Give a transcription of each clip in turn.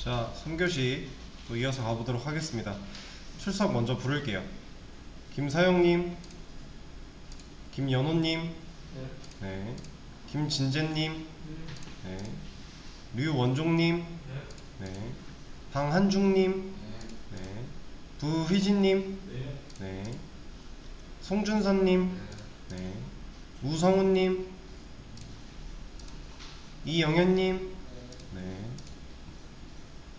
자, 3교시 또 이어서 가보도록 하겠습니다. 출석 먼저 부를게요. 김사영님, 김연호님, 네, 김진재님, 네, 류원종님, 네, 방한중님, 네, 부휘진님, 네, 송준선님, 네, 우성훈님, 이영현님, 네,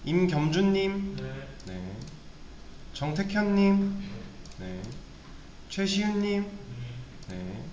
임겸준님, 네, 정택현님, 네, 최시윤님, 네,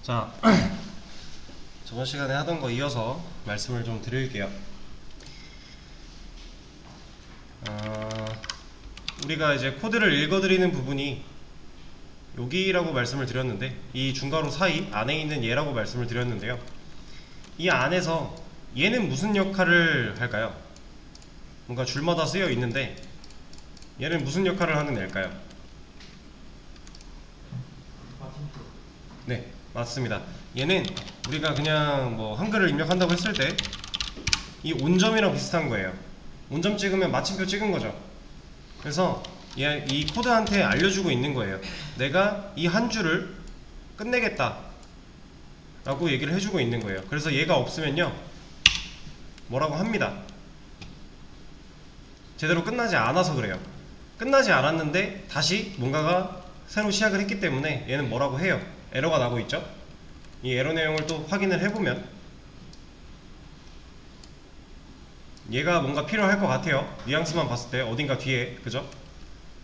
자, 저번 시간에 하던 거 이어서 말씀을 좀 드릴게요. 우리가 이제 코드를 읽어드리는 부분이 여기라고 말씀을 드렸는데, 이 중괄호 사이 안에 있는 얘라고 말씀을 드렸는데요. 이 안에서 얘는 무슨 역할을 할까요? 뭔가 줄마다 쓰여 있는데 얘는 무슨 역할을 하는 애일까요? 네, 맞습니다. 얘는 우리가 그냥 뭐 한글을 입력한다고 했을 때 이 온점이랑 비슷한 거예요. 온점 찍으면 마침표 찍은 거죠. 그래서 이 코드한테 알려주고 있는 거예요. 내가 이 한 줄을 끝내겠다 라고 얘기를 해주고 있는 거예요. 그래서 얘가 없으면요 뭐라고 합니다. 제대로 끝나지 않아서 그래요. 끝나지 않았는데 다시 뭔가가 새로 시작을 했기 때문에 얘는 뭐라고 해요. 에러가 나고 있죠. 이 에러 내용을 또 확인을 해보면 얘가 뭔가 필요할 것 같아요. 뉘앙스만 봤을 때 어딘가 뒤에, 그죠?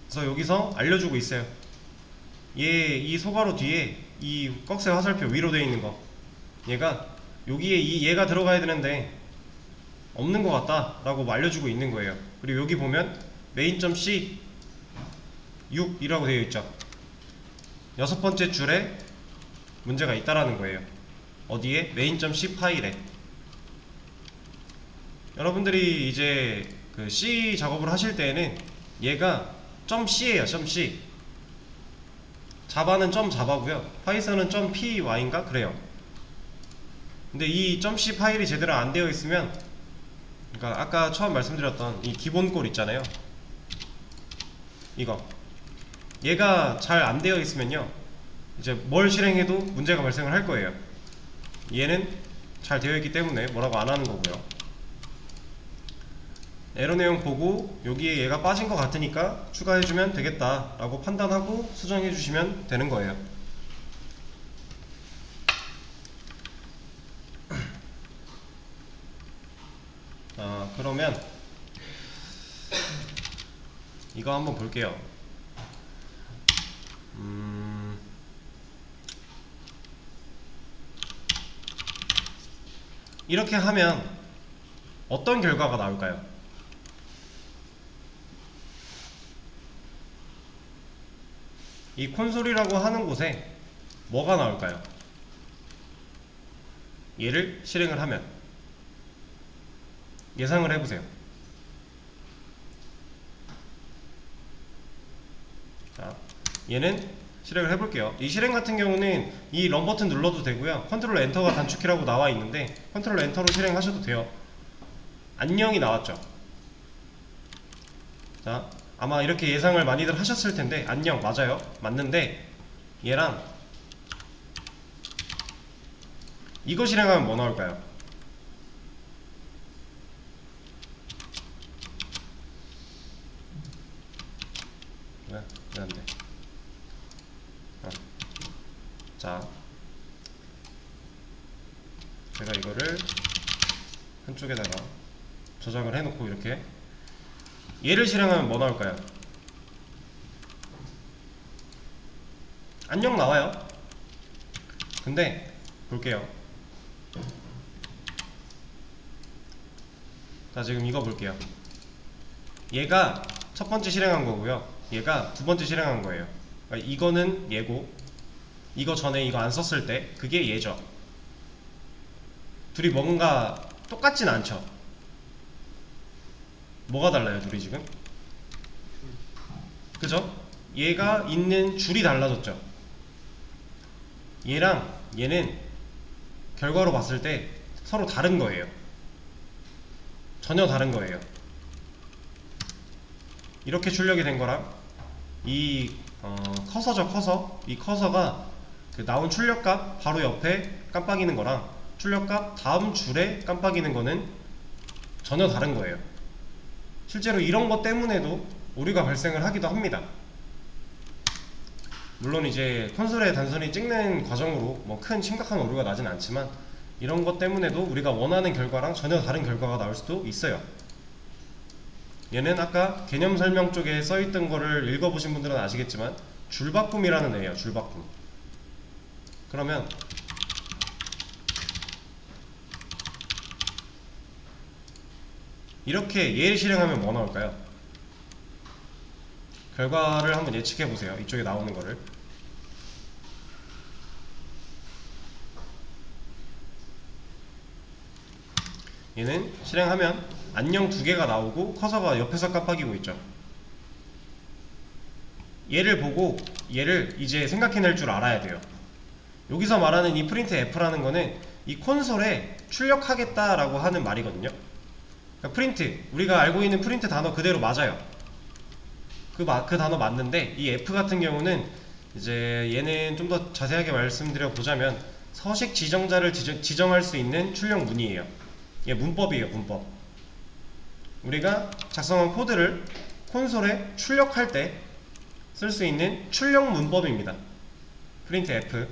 그래서 여기서 알려주고 있어요. 이 소괄호 뒤에 이 꺽쇠 화살표 위로 되어 있는 거, 얘가 여기에 얘가 들어가야 되는데 없는 것 같다 라고 알려주고 있는 거예요. 그리고 여기 보면 main.c 6이라고 되어 있죠. 6번째 줄에 문제가 있다라는 거예요. 어디에? main.c 파일에. 여러분들이 이제 그 C 작업을 하실 때에는 얘가 .c예요. .c. 자바는 .자바고요. 파이썬은 .py인가 그래요. 근데 이 .c 파일이 제대로 안 되어 있으면, 그러니까 아까 처음 말씀드렸던 이 기본 꼴 있잖아요. 이거 얘가 잘 안 되어 있으면요 이제 뭘 실행해도 문제가 발생을 할 거예요. 얘는 잘 되어 있기 때문에 뭐라고 안 하는 거고요. 에러 내용 보고 여기에 얘가 빠진 것 같으니까 추가해주면 되겠다 라고 판단하고 수정해 주시면 되는 거예요. 그러면 이거 한번 볼게요. 이렇게 하면 어떤 결과가 나올까요? 이 콘솔이라고 하는 곳에 뭐가 나올까요? 얘를 실행을 하면 예상을 해보세요. 자, 얘는 실행을 해볼게요. 이 실행 같은 경우는 이 런 버튼 눌러도 되고요. 컨트롤 엔터가 단축키라고 나와 있는데 컨트롤 엔터로 실행하셔도 돼요. 안녕이 나왔죠. 자, 아마 이렇게 예상을 많이들 하셨을 텐데 안녕 맞아요. 맞는데 얘랑 이거 실행하면 뭐 나올까요? 왜 안 돼? 자, 제가 이거를 한쪽에다가 저장을 해놓고 이렇게 얘를 실행하면 뭐 나올까요? 안녕 나와요. 근데 볼게요. 자, 지금 이거 볼게요. 얘가 첫 번째 실행한 거고요, 얘가 두 번째 실행한 거예요. 그러니까 이거는 얘고, 이거 전에 이거 안 썼을 때 그게 얘죠. 둘이 뭔가 똑같진 않죠. 뭐가 달라요 둘이 지금? 그죠? 얘가 있는 줄이 달라졌죠. 얘랑 얘는 결과로 봤을 때 서로 다른 거예요. 전혀 다른 거예요. 이렇게 출력이 된 거랑 이 커서죠. 커서. 이 커서가 그 나온 출력값 바로 옆에 깜빡이는 거랑 출력값 다음 줄에 깜빡이는 거는 전혀 다른 거예요. 실제로 이런 것 때문에도 오류가 발생을 하기도 합니다. 물론 이제 콘솔에 단순히 찍는 과정으로 뭐 큰 심각한 오류가 나진 않지만 이런 것 때문에도 우리가 원하는 결과랑 전혀 다른 결과가 나올 수도 있어요. 얘는 아까 개념 설명 쪽에 써있던 거를 읽어보신 분들은 아시겠지만 줄바꿈이라는 애예요. 줄바꿈. 그러면 이렇게 얘를 실행하면 뭐 나올까요? 결과를 한번 예측해보세요. 이쪽에 나오는 거를. 얘는 실행하면 안녕 두 개가 나오고 커서가 옆에서 깜빡이고 있죠. 얘를 보고 얘를 이제 생각해낼 줄 알아야 돼요. 여기서 말하는 이 프린트 F라는 거는 이 콘솔에 출력하겠다라고 하는 말이거든요. 그러니까 프린트, 우리가 알고 있는 프린트 단어 그대로 맞아요. 그 단어 맞는데 이 F 같은 경우는 이제 얘는 좀 더 자세하게 말씀드려 보자면 서식 지정자를 지정할 수 있는 출력 문이에요. 얘 문법이에요. 문법. 우리가 작성한 코드를 콘솔에 출력할 때 쓸 수 있는 출력 문법입니다. 프린트 F.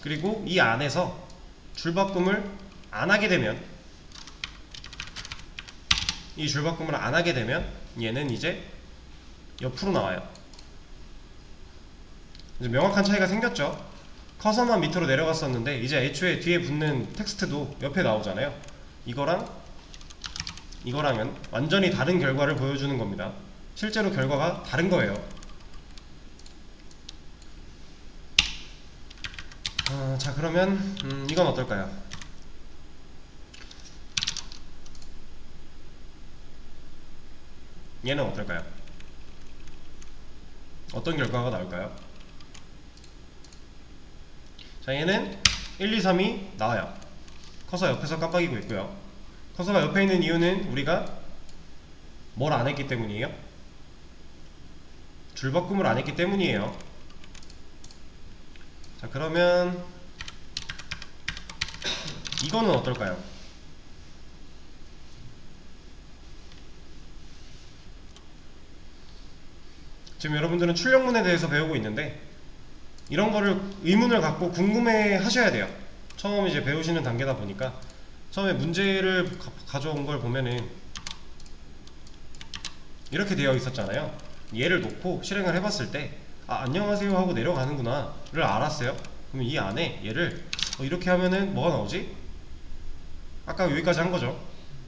그리고 이 안에서 줄바꿈을 안 하게 되면, 이 줄바꿈을 안 하게 되면 얘는 이제 옆으로 나와요. 이제 명확한 차이가 생겼죠. 커서만 밑으로 내려갔었는데 이제 애초에 뒤에 붙는 텍스트도 옆에 나오잖아요. 이거랑 이거랑은 완전히 다른 결과를 보여주는 겁니다. 실제로 결과가 다른 거예요. 자, 그러면 이건 어떨까요? 얘는 어떨까요? 어떤 결과가 나올까요? 자, 얘는 1, 2, 3이 나와요. 커서 옆에서 깜빡이고 있고요. 커서가 옆에 있는 이유는 우리가 뭘 안 했기 때문이에요? 줄바꿈을 안 했기 때문이에요. 자, 그러면 이거는 어떨까요? 지금 여러분들은 출력문에 대해서 배우고 있는데 이런 거를 의문을 갖고 궁금해 하셔야 돼요. 처음 이제 배우시는 단계다 보니까 처음에 문제를 가져온 걸 보면은 이렇게 되어 있었잖아요. 얘를 놓고 실행을 해봤을 때 안녕하세요 하고 내려가는구나 를 알았어요. 그럼 이 안에 얘를 이렇게 하면은 뭐가 나오지? 아까 여기까지 한 거죠.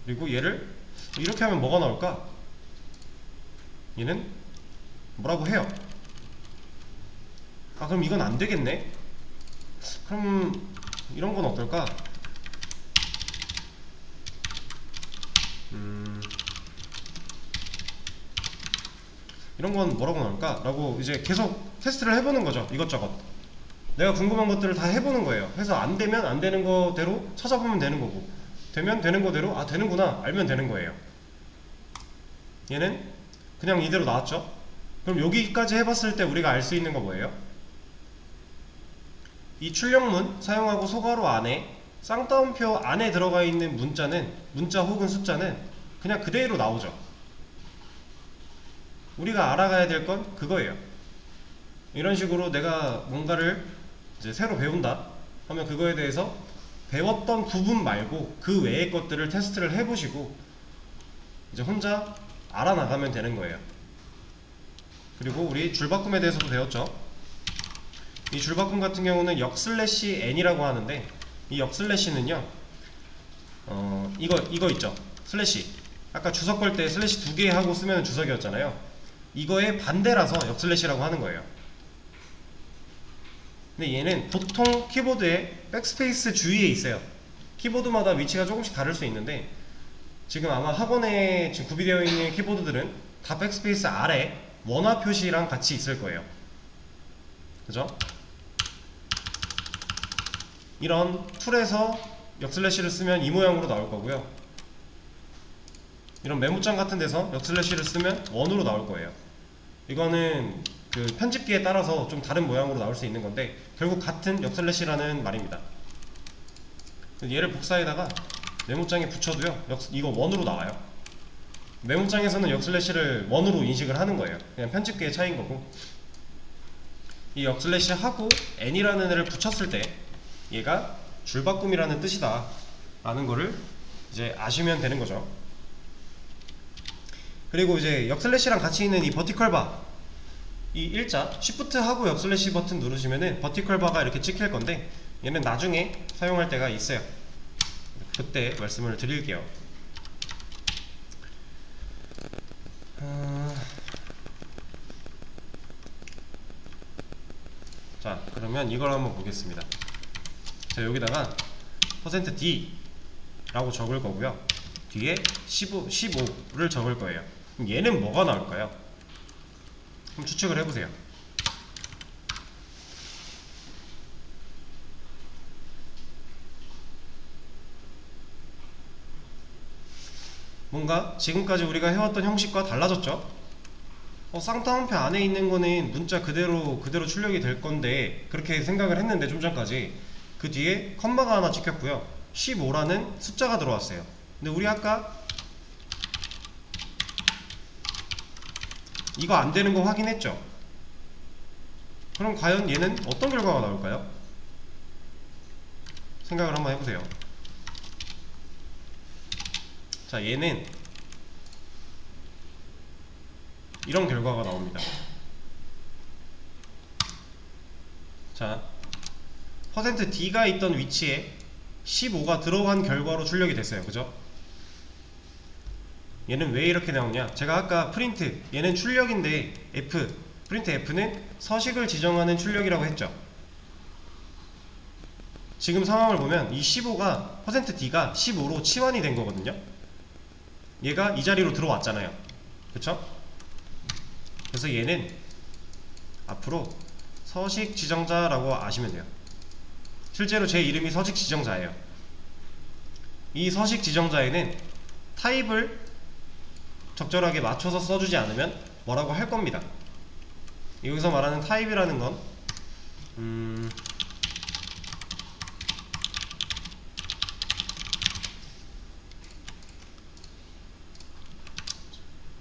그리고 얘를 이렇게 하면 뭐가 나올까? 얘는 뭐라고 해요. 그럼 이건 안 되겠네? 그럼 이런 건 어떨까? 이런 건 뭐라고 나올까? 라고 이제 계속 테스트를 해보는 거죠. 이것저것. 내가 궁금한 것들을 다 해보는 거예요. 해서 안 되면 안 되는 거대로 찾아보면 되는 거고, 되면 되는 거대로 되는구나 알면 되는 거예요. 얘는 그냥 이대로 나왔죠. 그럼 여기까지 해봤을 때 우리가 알 수 있는 거 뭐예요? 이 출력문 사용하고 소괄호 안에 쌍따옴표 안에 들어가 있는 문자 혹은 숫자는 그냥 그대로 나오죠. 우리가 알아가야 될 건 그거예요. 이런 식으로 내가 뭔가를 이제 새로 배운다 하면 그거에 대해서 배웠던 부분 말고 그 외의 것들을 테스트를 해보시고 이제 혼자 알아나가면 되는 거예요. 그리고 우리 줄바꿈에 대해서도 배웠죠. 이 줄바꿈 같은 경우는 역슬래시 n이라고 하는데, 이 역슬래시는요, 이거 있죠, 슬래시. 아까 주석 걸 때 슬래시 2개 하고 쓰면 주석이었잖아요. 이거의 반대라서 역슬래시라고 하는 거예요. 근데 얘는 보통 키보드에 백스페이스 주위에 있어요. 키보드마다 위치가 조금씩 다를 수 있는데, 지금 아마 학원에 지금 구비되어 있는 키보드들은 다 백스페이스 아래 원화 표시랑 같이 있을 거예요. 그죠? 이런 툴에서 역슬래시를 쓰면 이 모양으로 나올 거고요. 이런 메모장 같은 데서 역슬래시를 쓰면 원으로 나올 거예요. 이거는 그 편집기에 따라서 좀 다른 모양으로 나올 수 있는 건데, 결국 같은 역슬래시라는 말입니다. 얘를 복사에다가 메모장에 붙여도요, 이거 원으로 나와요. 메모장에서는 역슬래시를 원으로 인식을 하는 거예요. 그냥 편집기의 차이인 거고, 이 역슬래시 하고 n이라는 애를 붙였을 때 얘가 줄바꿈이라는 뜻이다 라는 거를 이제 아시면 되는 거죠. 그리고 이제 역슬래시랑 같이 있는 이 버티컬 바, 이 일자 쉬프트 하고 역슬래시 버튼 누르시면은 버티컬 바가 이렇게 찍힐 건데, 얘는 나중에 사용할 때가 있어요. 그때 말씀을 드릴게요. 자, 그러면 이걸 한번 보겠습니다. 자, 여기다가 %d 라고 적을 거고요. 뒤에 15를 적을 거예요. 그럼 얘는 뭐가 나올까요? 그럼 추측을 해보세요. 뭔가 지금까지 우리가 해왔던 형식과 달라졌죠? 쌍따옴표 안에 있는 거는 문자 그대로 출력이 될 건데, 그렇게 생각을 했는데 좀 전까지 그 뒤에 컴마가 하나 찍혔고요, 15라는 숫자가 들어왔어요. 근데 우리 아까 이거 안 되는 거 확인했죠? 그럼 과연 얘는 어떤 결과가 나올까요? 생각을 한번 해보세요. 자, 얘는 이런 결과가 나옵니다. 자, %d가 있던 위치에 15가 들어간 결과로 출력이 됐어요. 그죠? 얘는 왜 이렇게 나오냐? 제가 아까 프린트, 얘는 출력인데 프린트 F는 서식을 지정하는 출력이라고 했죠. 지금 상황을 보면 이 15가 %d가 15로 치환이 된 거거든요. 얘가 이 자리로 들어왔잖아요. 그쵸? 그래서 얘는 앞으로 서식 지정자라고 아시면 돼요. 실제로 제 이름이 서식 지정자예요. 이 서식 지정자에는 타입을 적절하게 맞춰서 써주지 않으면 뭐라고 할 겁니다. 여기서 말하는 타입이라는 건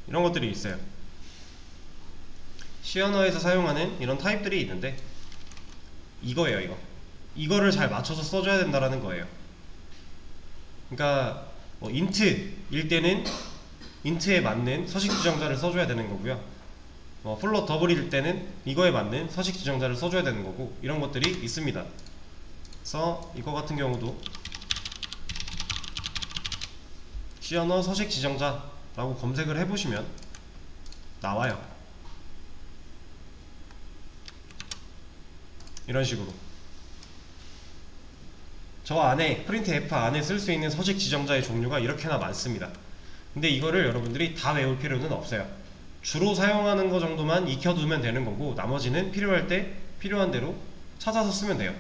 이런 것들이 있어요. C 언어에서 사용하는 이런 타입들이 있는데, 이거예요. 이거를 잘 맞춰서 써줘야 된다라는 거예요. 그러니까 뭐 int일 때는 int에 맞는 서식 지정자를 써줘야 되는 거고요, 플롯 더블일 때는 이거에 맞는 서식 지정자를 써줘야 되는 거고, 이런 것들이 있습니다. 그래서 이거 같은 경우도 C 언어 서식 지정자라고 검색을 해보시면 나와요. 이런 식으로 저 안에 프린트 F 안에 쓸 수 있는 서식 지정자의 종류가 이렇게나 많습니다. 근데 이거를 여러분들이 다 외울 필요는 없어요. 주로 사용하는 거 정도만 익혀두면 되는 거고, 나머지는 필요할 때 필요한 대로 찾아서 쓰면 돼요.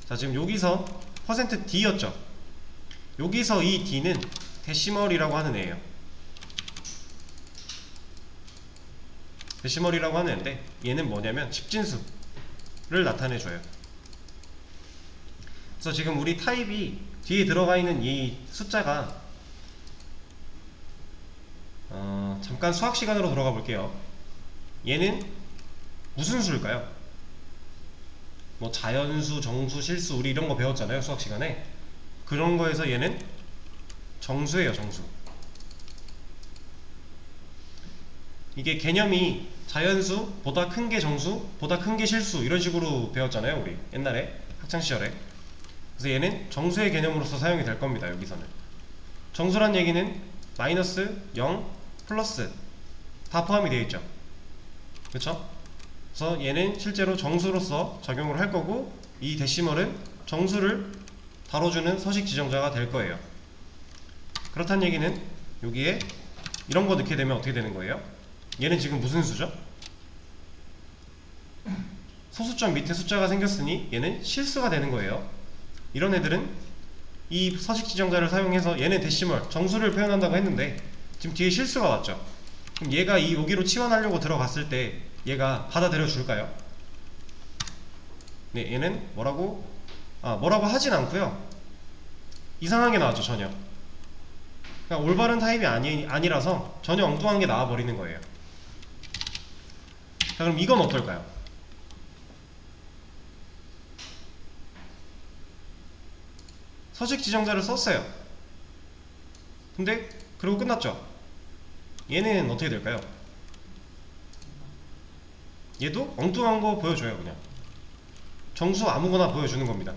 자, 지금 여기서 %d였죠. 여기서 이 d는 데시멀이라고 하는 애예요. 데시멀이라고 하는 애인데, 얘는 뭐냐면 집진수를 나타내줘요. 그래서 지금 우리 타입이 뒤에 들어가 있는 이 숫자가 잠깐 수학 시간으로 돌아가 볼게요. 얘는 무슨 수일까요? 뭐 자연수, 정수, 실수, 우리 이런 거 배웠잖아요, 수학 시간에. 그런 거에서 얘는 정수예요, 정수. 이게 개념이 자연수, 보다 큰 게 정수, 보다 큰 게 실수 이런 식으로 배웠잖아요 우리 옛날에 학창시절에. 그래서 얘는 정수의 개념으로서 사용이 될 겁니다. 여기서는 정수란 얘기는 마이너스, 0, 플러스 다 포함이 되어 있죠. 그쵸? 그래서 얘는 실제로 정수로서 적용을 할 거고, 이 데시멀은 정수를 다뤄주는 서식 지정자가 될 거예요. 그렇다는 얘기는 여기에 이런 거 넣게 되면 어떻게 되는 거예요? 얘는 지금 무슨 수죠? 소수점 밑에 숫자가 생겼으니 얘는 실수가 되는 거예요. 이런 애들은 이 서식 지정자를 사용해서, 얘는 데시멀 정수를 표현한다고 했는데 지금 뒤에 실수가 왔죠. 그럼 얘가 이 여기로 치환하려고 들어갔을 때 얘가 받아들여 줄까요? 네, 얘는 뭐라고 하진 않고요. 이상하게 나왔죠. 전혀. 그러니까 올바른 타입이 아니라서 전혀 엉뚱한 게 나와버리는 거예요. 자, 그럼 이건 어떨까요? 서식 지정자를 썼어요. 근데 그리고 끝났죠. 얘는 어떻게 될까요? 얘도 엉뚱한 거 보여줘요. 그냥 정수 아무거나 보여주는 겁니다.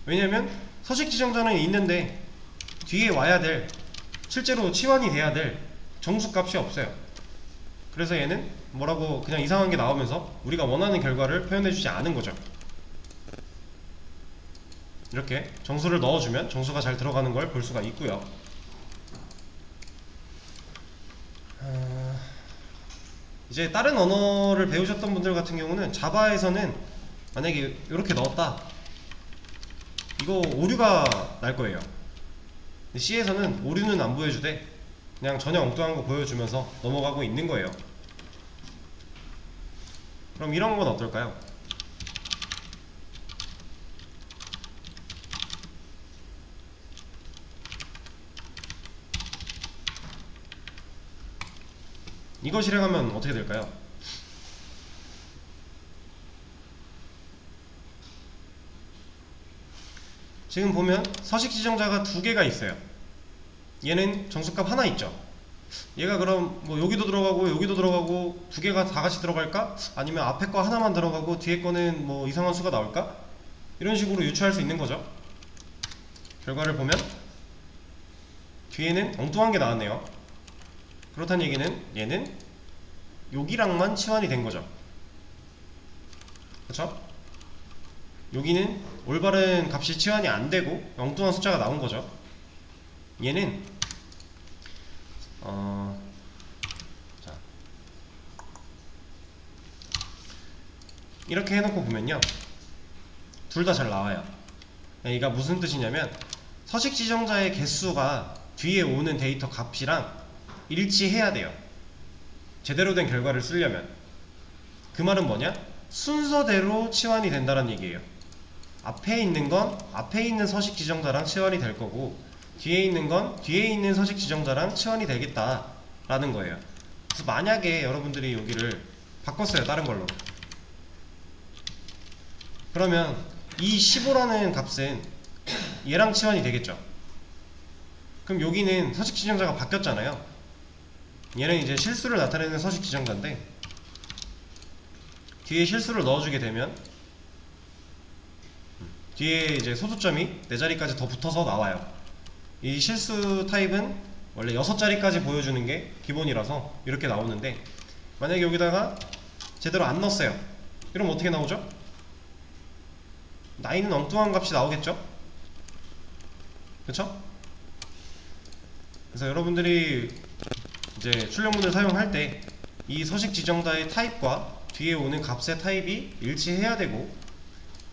왜냐면 서식 지정자는 있는데 뒤에 와야 될, 실제로 치환이 돼야 될 정수 값이 없어요. 그래서 얘는 뭐라고 그냥 이상한 게 나오면서 우리가 원하는 결과를 표현해주지 않은 거죠. 이렇게 정수를 넣어주면 정수가 잘 들어가는 걸 볼 수가 있고요. 이제 다른 언어를 배우셨던 분들 같은 경우는 자바에서는 만약에 이렇게 넣었다, 이거 오류가 날 거예요. 근데 C에서는 오류는 안 보여주되 그냥 전혀 엉뚱한 거 보여주면서 넘어가고 있는 거예요. 그럼 이런 건 어떨까요? 이거 실행하면 어떻게 될까요? 지금 보면 서식 지정자가 두 개가 있어요. 얘는 정수값 하나 있죠. 얘가 그럼 뭐 여기도 들어가고 여기도 들어가고 두 개가 다 같이 들어갈까? 아니면 앞에 거 하나만 들어가고 뒤에 거는 뭐 이상한 수가 나올까? 이런 식으로 유추할 수 있는 거죠. 결과를 보면 뒤에는 엉뚱한 게 나왔네요. 그렇다는 얘기는 얘는 여기랑만 치환이 된 거죠. 그쵸? 여기는 올바른 값이 치환이 안 되고 엉뚱한 숫자가 나온 거죠. 얘는 자, 이렇게 해놓고 보면요, 둘 다 잘 나와요. 얘가 무슨 뜻이냐면 서식 지정자의 개수가 뒤에 오는 데이터 값이랑 일치해야 돼요. 제대로 된 결과를 쓰려면. 그 말은 뭐냐? 순서대로 치환이 된다는 얘기예요. 앞에 있는 건 앞에 있는 서식 지정자랑 치환이 될 거고, 뒤에 있는 건 뒤에 있는 서식 지정자랑 치환이 되겠다 라는 거예요. 그래서 만약에 여러분들이 여기를 바꿨어요, 다른 걸로. 그러면 이 15라는 값은 얘랑 치환이 되겠죠. 그럼 여기는 서식 지정자가 바뀌었잖아요. 얘는 이제 실수를 나타내는 서식 지정자인데 뒤에 실수를 넣어주게 되면 뒤에 이제 소수점이 4자리까지 더 붙어서 나와요. 이 실수 타입은 원래 6자리까지 보여주는 게 기본이라서 이렇게 나오는데, 만약에 여기다가 제대로 안 넣었어요. 그럼 어떻게 나오죠? 나이는 엉뚱한 값이 나오겠죠? 그쵸? 그래서 여러분들이 이제 출력문을 사용할 때 이 서식 지정자의 타입과 뒤에 오는 값의 타입이 일치해야 되고,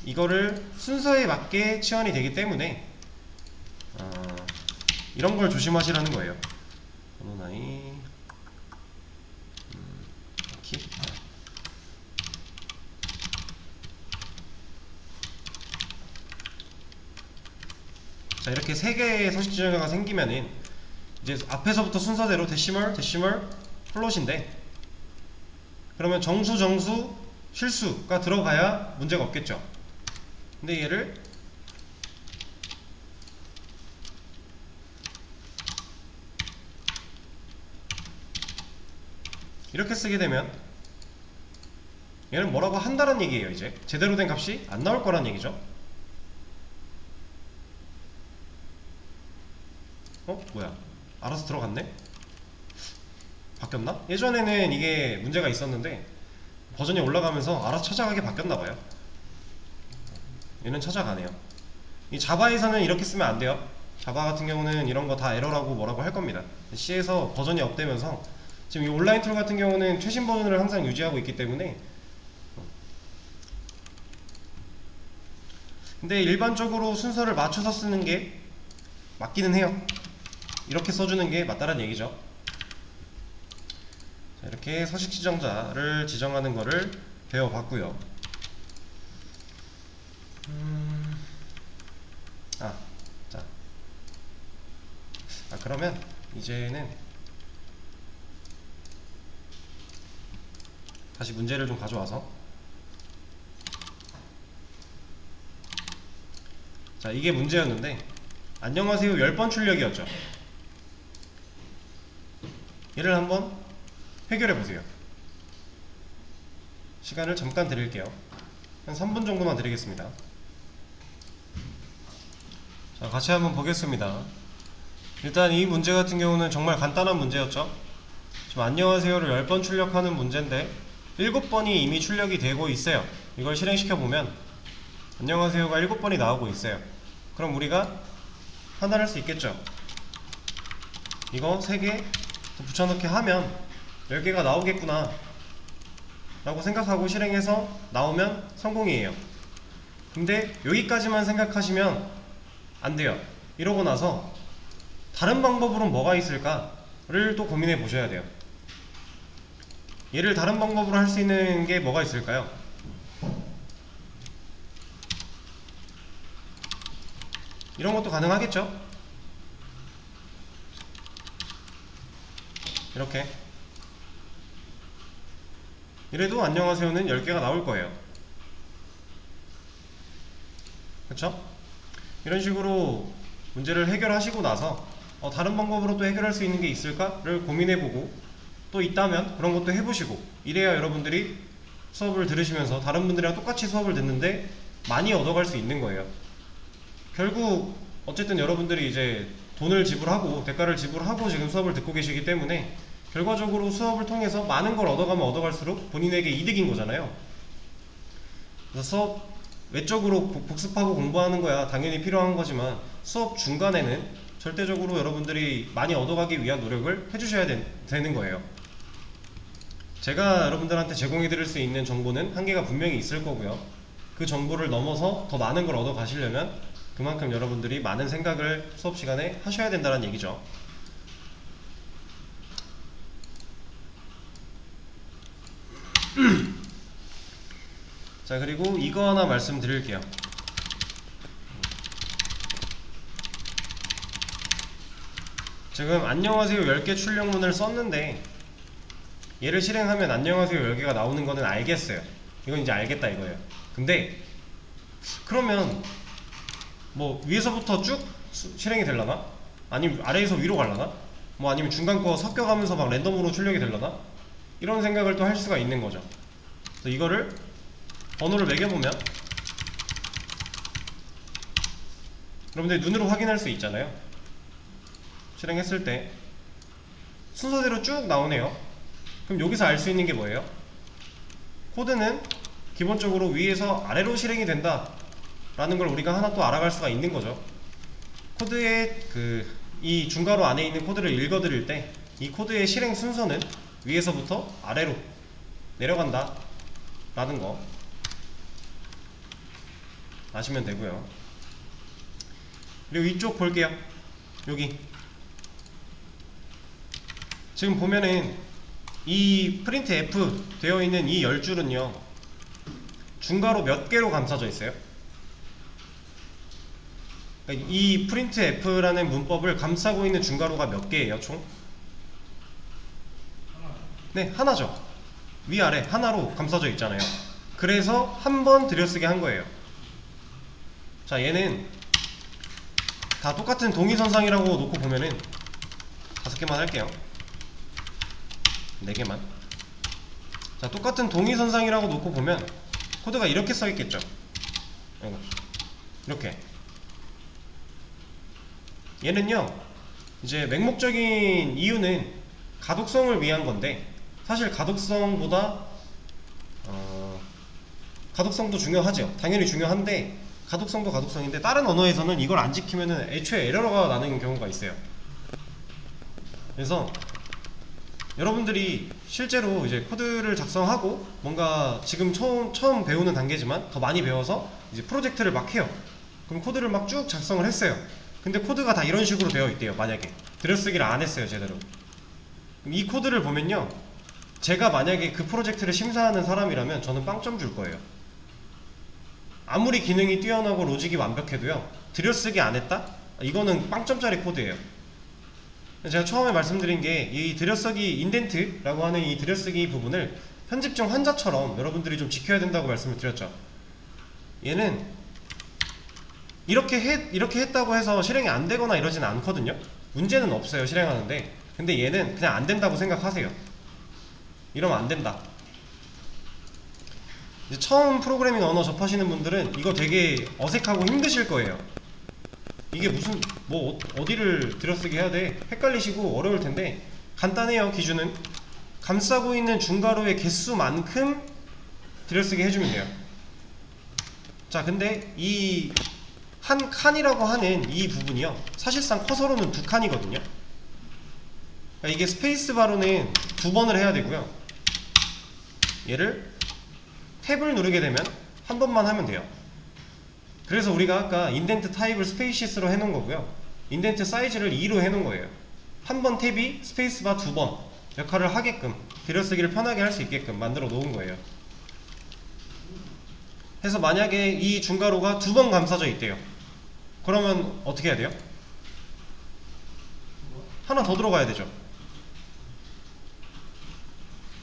이거를 순서에 맞게 치환이 되기 때문에 이런 걸 조심하시라는 거예요. 번호 나이 키. 자, 이렇게 세 개의 서식 지정자가 생기면은 이제 앞에서부터 순서대로 데시멀, 데시멀, 플롯인데, 그러면 정수, 정수, 실수가 들어가야 문제가 없겠죠. 근데 얘를 이렇게 쓰게 되면 얘는 뭐라고 한다는 얘기예요. 이제 제대로 된 값이 안 나올 거란 얘기죠. 뭐야, 알아서 들어갔네? 바뀌었나? 예전에는 이게 문제가 있었는데 버전이 올라가면서 알아서 찾아가게 바뀌었나봐요. 얘는 찾아가네요. 이 자바에서는 이렇게 쓰면 안 돼요. 자바 같은 경우는 이런 거 다 에러라고 뭐라고 할 겁니다. C에서 버전이 업되면서 지금 이 온라인 툴 같은 경우는 최신 버전을 항상 유지하고 있기 때문에, 근데 일반적으로 순서를 맞춰서 쓰는 게 맞기는 해요. 이렇게 써주는 게 맞다는 얘기죠. 자, 이렇게 서식 지정자를 지정하는 거를 배워봤고요. 그러면 이제는 다시 문제를 좀 가져와서, 자, 이게 문제였는데 안녕하세요 10번 출력이었죠. 얘를 한번 해결해 보세요. 시간을 잠깐 드릴게요. 한 3분 정도만 드리겠습니다. 자, 같이 한번 보겠습니다. 일단 이 문제 같은 경우는 정말 간단한 문제였죠. 지금 안녕하세요를 10번 출력하는 문제인데 7번이 이미 출력이 되고 있어요. 이걸 실행시켜 보면 안녕하세요가 7번이 나오고 있어요. 그럼 우리가 판단할 수 있겠죠. 이거 3개 붙여넣기 하면 10개가 나오겠구나 라고 생각하고 실행해서 나오면 성공이에요. 근데 여기까지만 생각하시면 안 돼요. 이러고 나서 다른 방법으로는 뭐가 있을까를 또 고민해 보셔야 돼요. 얘를 다른 방법으로 할 수 있는 게 뭐가 있을까요? 이런 것도 가능하겠죠? 이렇게. 이래도 안녕하세요는 10개가 나올 거예요. 그쵸? 이런 식으로 문제를 해결하시고 나서 다른 방법으로 또 해결할 수 있는 게 있을까를 고민해보고, 또 있다면 그런 것도 해보시고, 이래야 여러분들이 수업을 들으시면서 다른 분들이랑 똑같이 수업을 듣는데 많이 얻어갈 수 있는 거예요. 결국 어쨌든 여러분들이 이제 돈을 지불하고 대가를 지불하고 지금 수업을 듣고 계시기 때문에 결과적으로 수업을 통해서 많은 걸 얻어가면 얻어갈수록 본인에게 이득인 거잖아요. 그래서 수업 외적으로 복습하고 공부하는 거야 당연히 필요한 거지만 수업 중간에는 절대적으로 여러분들이 많이 얻어가기 위한 노력을 해주셔야 되는 거예요. 제가 여러분들한테 제공해 드릴 수 있는 정보는 한계가 분명히 있을 거고요. 그 정보를 넘어서 더 많은 걸 얻어 가시려면 그만큼 여러분들이 많은 생각을 수업 시간에 하셔야 된다는 얘기죠. 자, 그리고 이거 하나 말씀드릴게요. 지금 안녕하세요 10개 출력문을 썼는데 얘를 실행하면 안녕하세요 10개가 나오는 거는 알겠어요. 이건 이제 알겠다 이거예요. 근데 그러면 뭐 위에서부터 쭉 실행이 되려나? 아니면 아래에서 위로 갈라나? 뭐 아니면 중간 거 섞여가면서 막 랜덤으로 출력이 되려나? 이런 생각을 또 할 수가 있는 거죠. 그래서 이거를 번호를 매겨보면 여러분들이 눈으로 확인할 수 있잖아요. 실행했을 때 순서대로 쭉 나오네요. 그럼 여기서 알 수 있는 게 뭐예요? 코드는 기본적으로 위에서 아래로 실행이 된다 라는 걸 우리가 하나 또 알아갈 수가 있는 거죠. 코드의 이 중괄호 안에 있는 코드를 읽어드릴 때 이 코드의 실행 순서는 위에서부터 아래로 내려간다 라는 거 아시면 되고요. 그리고 이쪽 볼게요. 여기 지금 보면은 이 프린트 F 되어 있는 이 10줄은요 중괄호 몇 개로 감싸져 있어요? 이 프린트 F라는 문법을 감싸고 있는 중괄호가 몇 개예요 총? 네, 하나죠. 위아래 하나로 감싸져 있잖아요. 그래서 한 번 들여쓰게 한 거예요. 자, 얘는 다 똑같은 동의선상이라고 놓고 보면은 5개만 할게요. 4개만. 자, 똑같은 동의선상이라고 놓고 보면 코드가 이렇게 써있겠죠. 이렇게. 얘는요 이제 맹목적인 이유는 가독성을 위한 건데, 사실 가독성보다 가독성도 중요하죠. 당연히 중요한데, 가독성도 가독성인데 다른 언어에서는 이걸 안 지키면은 애초에 에러가 나는 경우가 있어요. 그래서 여러분들이 실제로 이제 코드를 작성하고 뭔가 지금 처음 배우는 단계지만 더 많이 배워서 이제 프로젝트를 막 해요. 그럼 코드를 막 쭉 작성을 했어요. 근데 코드가 다 이런 식으로 되어 있대요. 만약에 들여쓰기를 안 했어요, 제대로. 그럼 이 코드를 보면요, 제가 만약에 그 프로젝트를 심사하는 사람이라면 저는 빵점 줄 거예요. 아무리 기능이 뛰어나고 로직이 완벽해도요, 들여쓰기 안 했다? 이거는 빵점짜리 코드예요. 제가 처음에 말씀드린 게 이 들여쓰기 인덴트라고 하는 이 들여쓰기 부분을 편집중 환자처럼 여러분들이 좀 지켜야 된다고 말씀을 드렸죠. 얘는 이렇게 했다고 해서 실행이 안 되거나 이러지는 않거든요. 문제는 없어요, 실행하는데. 근데 얘는 그냥 안 된다고 생각하세요. 이러면 안 된다. 이제 처음 프로그래밍 언어 접하시는 분들은 이거 되게 어색하고 힘드실 거예요. 이게 무슨 어디를 들여쓰기 해야 돼? 헷갈리시고 어려울 텐데, 간단해요. 기준은 감싸고 있는 중괄호의 개수만큼 들여쓰기 해주면 돼요. 자, 근데 이 한 칸이라고 하는 이 부분이요, 사실상 커서로는 두 칸이거든요. 그러니까 이게 스페이스바로는 두 번을 해야 되고요, 얘를 탭을 누르게 되면 한 번만 하면 돼요. 그래서 우리가 아까 인덴트 타입을 스페이시스로 해놓은 거고요, 인덴트 사이즈를 2로 해놓은 거예요. 한 번 탭이 스페이스바 두 번 역할을 하게끔, 들여쓰기를 편하게 할 수 있게끔 만들어 놓은 거예요. 그래서 만약에 이 중괄호가 두 번 감싸져 있대요. 그러면 어떻게 해야 돼요? 하나 더 들어가야 되죠.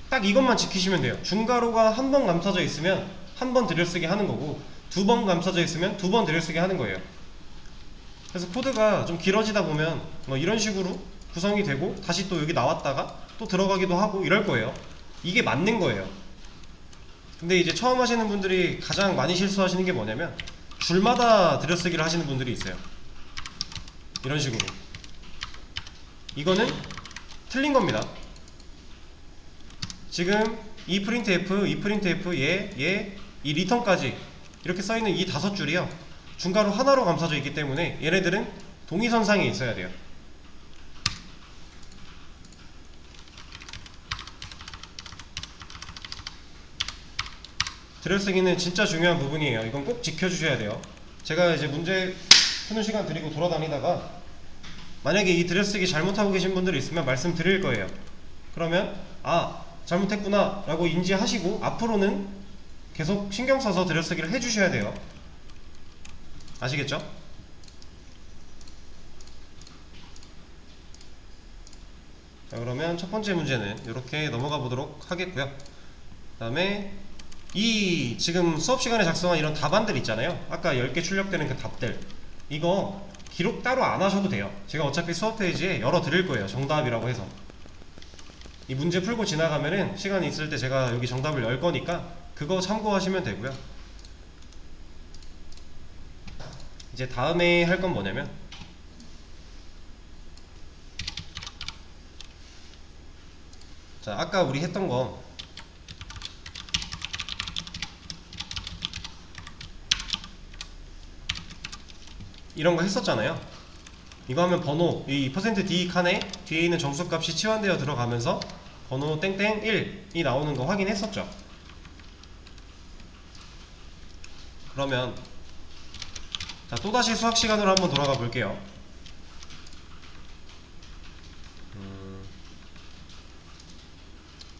딱 이것만 지키시면 돼요. 중괄호가 한 번 감싸져 있으면 한 번 들여쓰기 하는 거고, 두 번 감싸져 있으면 두 번 들여쓰기 하는 거예요. 그래서 코드가 좀 길어지다 보면 뭐 이런 식으로 구성이 되고, 다시 또 여기 나왔다가 또 들어가기도 하고 이럴 거예요. 이게 맞는 거예요. 근데 이제 처음 하시는 분들이 가장 많이 실수하시는 게 뭐냐면, 줄마다 들여쓰기를 하시는 분들이 있어요. 이런 식으로. 이거는 틀린 겁니다. 지금 이 printf, 이 printf, 이 리턴까지 이렇게 써있는 이 5줄이요, 중괄호 하나로 감싸져 있기 때문에 얘네들은 동의선상에 있어야 돼요. 들여쓰기는 진짜 중요한 부분이에요. 이건 꼭 지켜주셔야 돼요. 제가 이제 문제 푸는 시간 드리고 돌아다니다가 만약에 이 들여쓰기 잘못하고 계신 분들이 있으면 말씀드릴 거예요. 그러면 잘못했구나 라고 인지하시고 앞으로는 계속 신경 써서 들여쓰기를 해주셔야 돼요. 아시겠죠? 자, 그러면 첫 번째 문제는 이렇게 넘어가 보도록 하겠고요. 그 다음에 이 지금 수업 시간에 작성한 이런 답안들 있잖아요. 아까 10개 출력되는 그 답들, 이거 기록 따로 안 하셔도 돼요. 제가 어차피 수업 페이지에 열어 드릴 거예요, 정답이라고 해서. 이 문제 풀고 지나가면은 시간이 있을 때 제가 여기 정답을 열 거니까 그거 참고하시면 되고요. 이제 다음에 할 건 뭐냐면, 자, 아까 우리 했던 거 이런 거 했었잖아요. 이거 하면 번호, 이 %d 칸에 뒤에 있는 정수값이 치환되어 들어가면서 번호 땡땡 1이 나오는 거 확인했었죠. 그러면 자, 또다시 수학 시간으로 한번 돌아가 볼게요.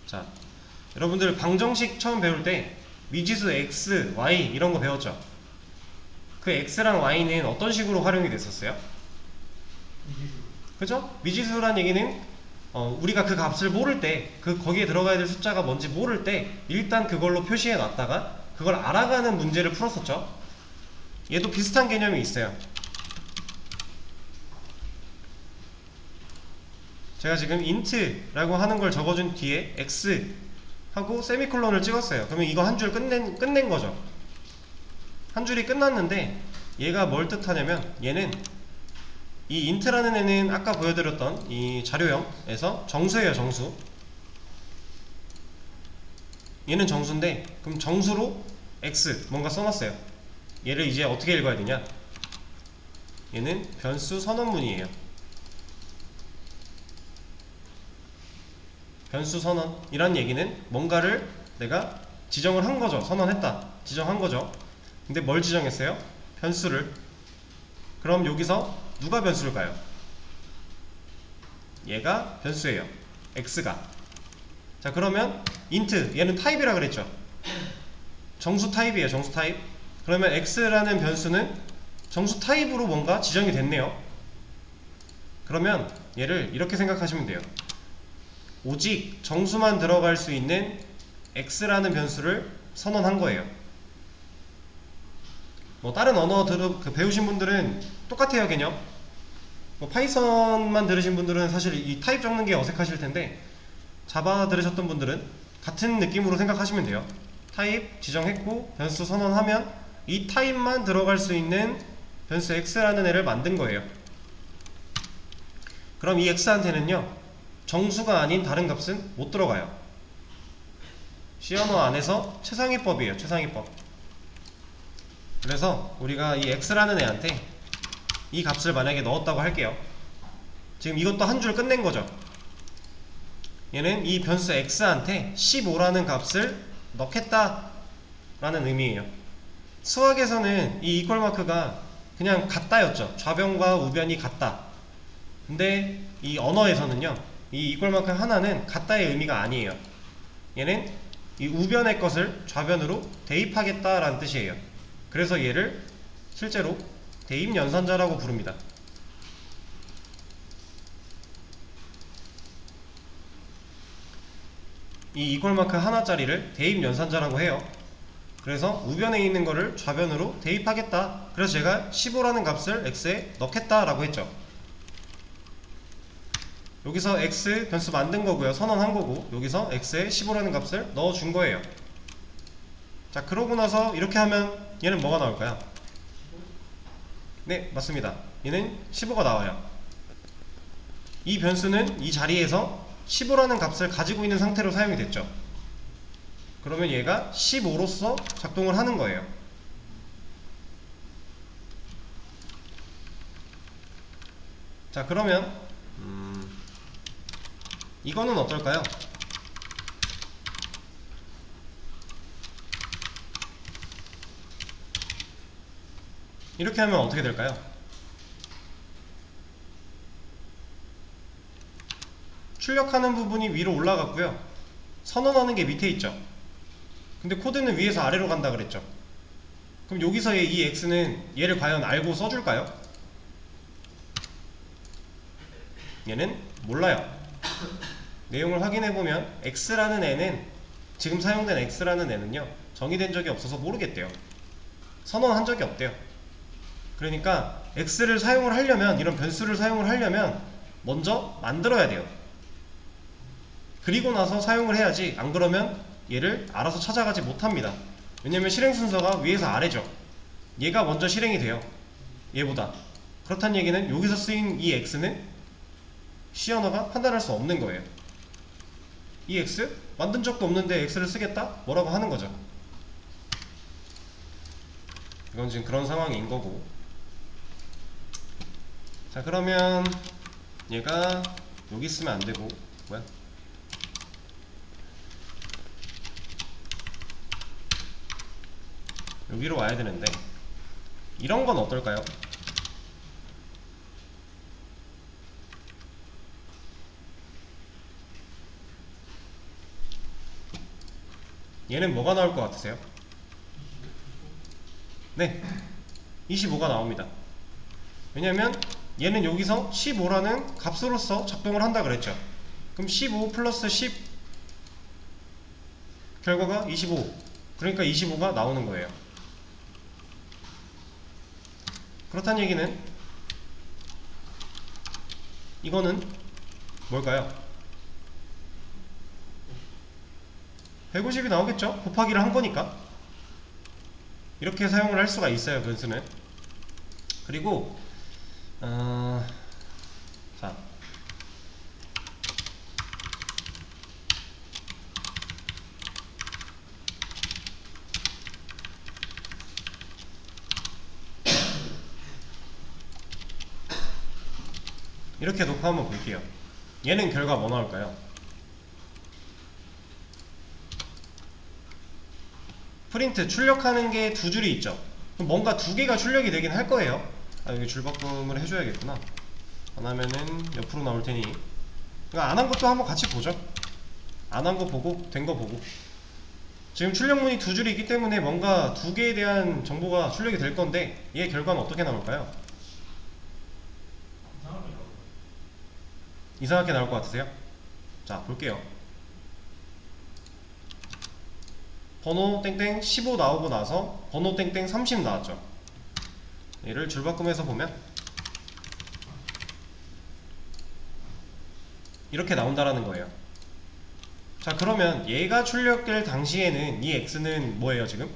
자, 여러분들 방정식 처음 배울 때 미지수 x, y 이런 거 배웠죠? 그 x랑 y는 어떤 식으로 활용이 됐었어요? 그죠? 미지수란 얘기는 우리가 그 값을 모를 때, 거기에 들어가야 될 숫자가 뭔지 모를 때 일단 그걸로 표시해 놨다가 그걸 알아가는 문제를 풀었었죠. 얘도 비슷한 개념이 있어요. 제가 지금 int라고 하는 걸 적어준 뒤에 x 하고 세미콜론을 찍었어요. 그러면 이거 한 줄 끝낸 거죠. 한 줄이 끝났는데 얘가 뭘 뜻하냐면 얘는 이 int라는 애는 아까 보여드렸던 이 자료형에서 정수예요. 정수. 얘는 정수인데 그럼 정수로 x 뭔가 써놨어요. 얘를 이제 어떻게 읽어야 되냐, 얘는 변수 선언문이에요. 변수 선언이란 얘기는 뭔가를 내가 지정을 한 거죠. 선언했다, 지정한 거죠. 근데 뭘 지정했어요? 변수를. 그럼 여기서 누가 변수일까요? 얘가 변수예요. x가. 자, 그러면 int, 얘는 타입이라 그랬죠. 정수 타입이에요. 정수 타입. 그러면 x라는 변수는 정수 타입으로 뭔가 지정이 됐네요. 그러면 얘를 이렇게 생각하시면 돼요. 오직 정수만 들어갈 수 있는 x라는 변수를 선언한 거예요. 뭐 다른 언어 배우신 분들은 똑같아요. 개념. 뭐 파이썬만 들으신 분들은 사실 이 타입 적는 게 어색하실 텐데 자바 들으셨던 분들은 같은 느낌으로 생각하시면 돼요. 타입 지정했고 변수 선언하면 이 타입만 들어갈 수 있는 변수 x라는 애를 만든 거예요. 그럼 이 x한테는요 정수가 아닌 다른 값은 못 들어가요. C 언어 안에서 최상위법이에요. 최상위법. 그래서 우리가 이 x라는 애한테 이 값을 만약에 넣었다고 할게요. 지금 이것도 한 줄 끝낸 거죠. 얘는 이 변수 x한테 15라는 값을 넣겠다 라는 의미예요. 수학에서는 이 이퀄 마크가 그냥 같다였죠. 좌변과 우변이 같다. 근데 이 언어에서는요 이 이퀄 마크 하나는 같다의 의미가 아니에요. 얘는 이 우변의 것을 좌변으로 대입하겠다 라는 뜻이에요. 그래서 얘를 실제로 대입 연산자라고 부릅니다. 이 이퀄 마크 하나짜리를 대입 연산자라고 해요. 그래서 우변에 있는 거를 좌변으로 대입하겠다. 그래서 제가 15라는 값을 x에 넣겠다 라고 했죠. 여기서 x 변수 만든 거고요. 선언한 거고 여기서 x에 15라는 값을 넣어준 거예요. 자, 그러고 나서 이렇게 하면 얘는 뭐가 나올까요? 네, 맞습니다. 얘는 15가 나와요. 이 변수는 이 자리에서 15라는 값을 가지고 있는 상태로 사용이 됐죠. 그러면 얘가 15로서 작동을 하는 거예요. 자, 그러면 이거는 어떨까요? 이렇게 하면 어떻게 될까요? 출력하는 부분이 위로 올라갔고요. 선언하는 게 밑에 있죠. 근데 코드는 위에서 아래로 간다 그랬죠. 그럼 여기서의 이 x는 얘를 과연 알고 써줄까요? 얘는 몰라요. 내용을 확인해보면 x라는 애는, 지금 사용된 x라는 애는요 정의된 적이 없어서 모르겠대요. 선언한 적이 없대요. 그러니까 x를 사용을 하려면, 이런 변수를 사용을 하려면 먼저 만들어야 돼요. 그리고 나서 사용을 해야지, 안 그러면 얘를 알아서 찾아가지 못합니다. 왜냐면 실행 순서가 위에서 아래죠. 얘가 먼저 실행이 돼요, 얘보다. 그렇다는 얘기는 여기서 쓰인 이 x는 C 언어가 판단할 수 없는 거예요. 이 x? 만든 적도 없는데 x를 쓰겠다? 뭐라고 하는 거죠. 이건 지금 그런 상황인 거고. 자, 그러면 얘가 여기 쓰면 안 되고, 뭐야? 여기로 와야 되는데, 이런 건 어떨까요? 얘는 뭐가 나올 것 같으세요? 네, 25가 나옵니다. 왜냐면 얘는 여기서 15라는 값으로서 작동을 한다 그랬죠. 그럼 15 플러스 10 결과가 25. 그러니까 25가 나오는 거예요. 그렇다는 얘기는 이거는 뭘까요? 150이 나오겠죠? 곱하기를 한 거니까. 이렇게 사용을 할 수가 있어요, 변수는. 그리고 자, 이렇게 놓고 한번 볼게요. 얘는 결과 뭐 나올까요? 프린트 출력하는 게 두 줄이 있죠. 그럼 뭔가 두 개가 출력이 되긴 할 거예요. 아, 여기 줄바꿈을 해줘야겠구나. 안 하면은 옆으로 나올 테니. 그러니까 안 한 것도 한번 같이 보죠. 안 한 거 보고, 된 거 보고. 지금 출력문이 두 줄이 있기 때문에 뭔가 두 개에 대한 정보가 출력이 될 건데, 얘 결과는 어떻게 나올까요? 이상하게 나올 것 같으세요? 자, 볼게요. 번호 땡땡 15 나오고 나서 번호 땡땡 30 나왔죠. 얘를 줄바꿈해서 보면 이렇게 나온다라는 거예요. 자, 그러면 얘가 출력될 당시에는 이 x는 뭐예요 지금?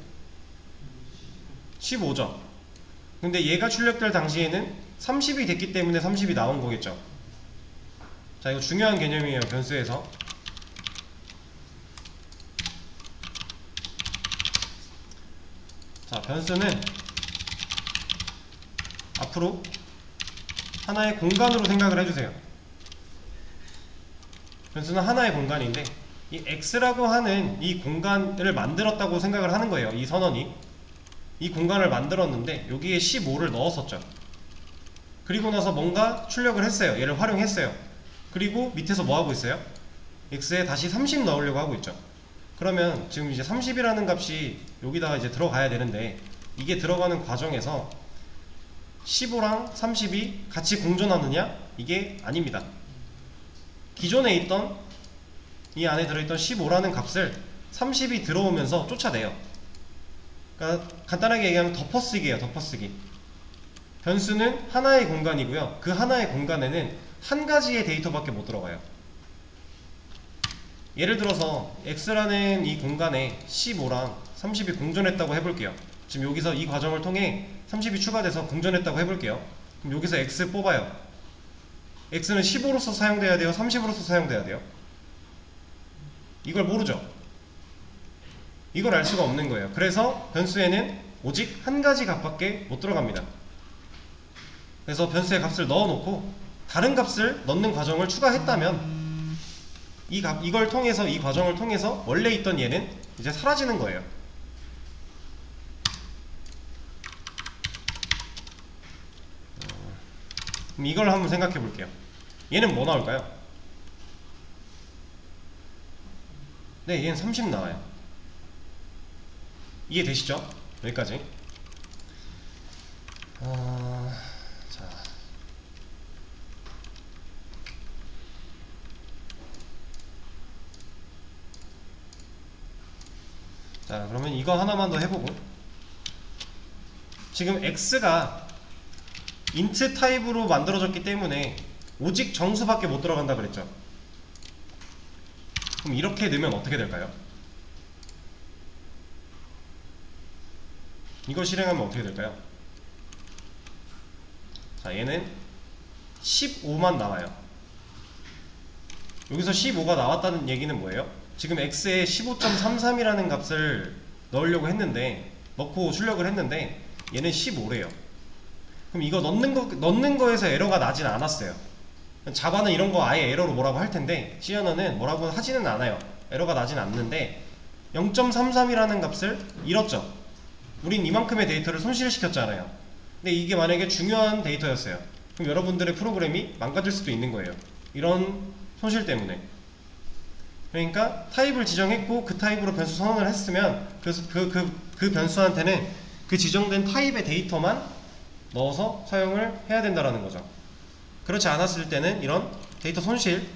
15죠. 근데 얘가 출력될 당시에는 30이 됐기 때문에 30이 나온 거겠죠. 자, 이거 중요한 개념이에요, 변수에서. 자, 변수는 앞으로 하나의 공간으로 생각을 해주세요. 변수는 하나의 공간인데 이 x라고 하는 이 공간을 만들었다고 생각을 하는 거예요. 이 선언이 이 공간을 만들었는데 여기에 15를 넣었었죠. 그리고 나서 뭔가 출력을 했어요. 얘를 활용했어요. 그리고 밑에서 뭐 하고 있어요? x에 다시 30 넣으려고 하고 있죠. 그러면 지금 이제 30이라는 값이 여기다가 이제 들어가야 되는데 이게 들어가는 과정에서 15랑 30이 같이 공존하느냐? 이게 아닙니다. 기존에 있던 이 안에 들어있던 15라는 값을 30이 들어오면서 쫓아내요. 그러니까 간단하게 얘기하면 덮어쓰기예요. 덮어쓰기. 변수는 하나의 공간이고요. 그 하나의 공간에는 한 가지의 데이터밖에 못 들어가요. 예를 들어서 x라는 이 공간에 15랑 30이 공존했다고 해볼게요. 지금 여기서 이 과정을 통해 30이 추가돼서 공존했다고 해볼게요. 그럼 여기서 x 뽑아요. x는 15로서 사용돼야 돼요? 30으로서 사용돼야 돼요? 이걸 모르죠. 이걸 알 수가 없는 거예요. 그래서 변수에는 오직 한 가지 값밖에 못 들어갑니다. 그래서 변수의 값을 넣어놓고 다른 값을 넣는 과정을 추가했다면 이걸 통해서, 이 과정을 통해서 원래 있던 얘는 이제 사라지는 거예요. 그럼 이걸 한번 생각해 볼게요. 얘는 뭐 나올까요? 네, 얘는 30 나와요. 이해되시죠? 여기까지. 자, 그러면 이거 하나만 더 해보고, 지금 x가 int 타입으로 만들어졌기 때문에 오직 정수밖에 못 들어간다 그랬죠. 그럼 이렇게 넣으면 어떻게 될까요? 이걸 실행하면 어떻게 될까요? 자, 얘는 15만 나와요. 여기서 15가 나왔다는 얘기는 뭐예요? 지금 x에 15.33이라는 값을 넣으려고 했는데, 넣고 출력을 했는데 얘는 15래요. 그럼 이거 넣는 거에서 에러가 나진 않았어요. 자바는 이런 거 아예 에러로 뭐라고 할 텐데 C 언어는 뭐라고 하지는 않아요. 에러가 나진 않는데 0.33이라는 값을 잃었죠. 우린 이만큼의 데이터를 손실시켰잖아요. 근데 이게 만약에 중요한 데이터였어요. 그럼 여러분들의 프로그램이 망가질 수도 있는 거예요. 이런 손실 때문에. 그러니까 타입을 지정했고 그 타입으로 변수 선언을 했으면 그 변수한테는 그 지정된 타입의 데이터만 넣어서 사용을 해야 된다는 거죠. 그렇지 않았을 때는 이런 데이터 손실이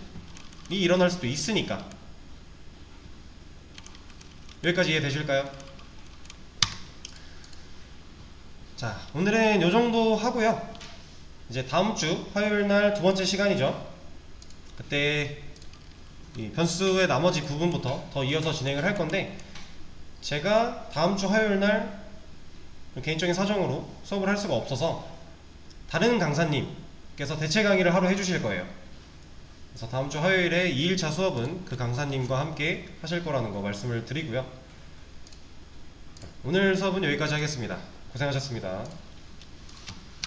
일어날 수도 있으니까. 여기까지 이해되실까요? 자, 오늘은 요정도 하고요. 이제 다음주 화요일날 두 번째 시간이죠. 그때 이 변수의 나머지 부분부터 더 이어서 진행을 할 건데, 제가 다음 주 화요일 날 개인적인 사정으로 수업을 할 수가 없어서 다른 강사님께서 대체 강의를 하루 해주실 거예요. 그래서 다음 주 화요일에 2일차 수업은 그 강사님과 함께 하실 거라는 거 말씀을 드리고요. 오늘 수업은 여기까지 하겠습니다. 고생하셨습니다.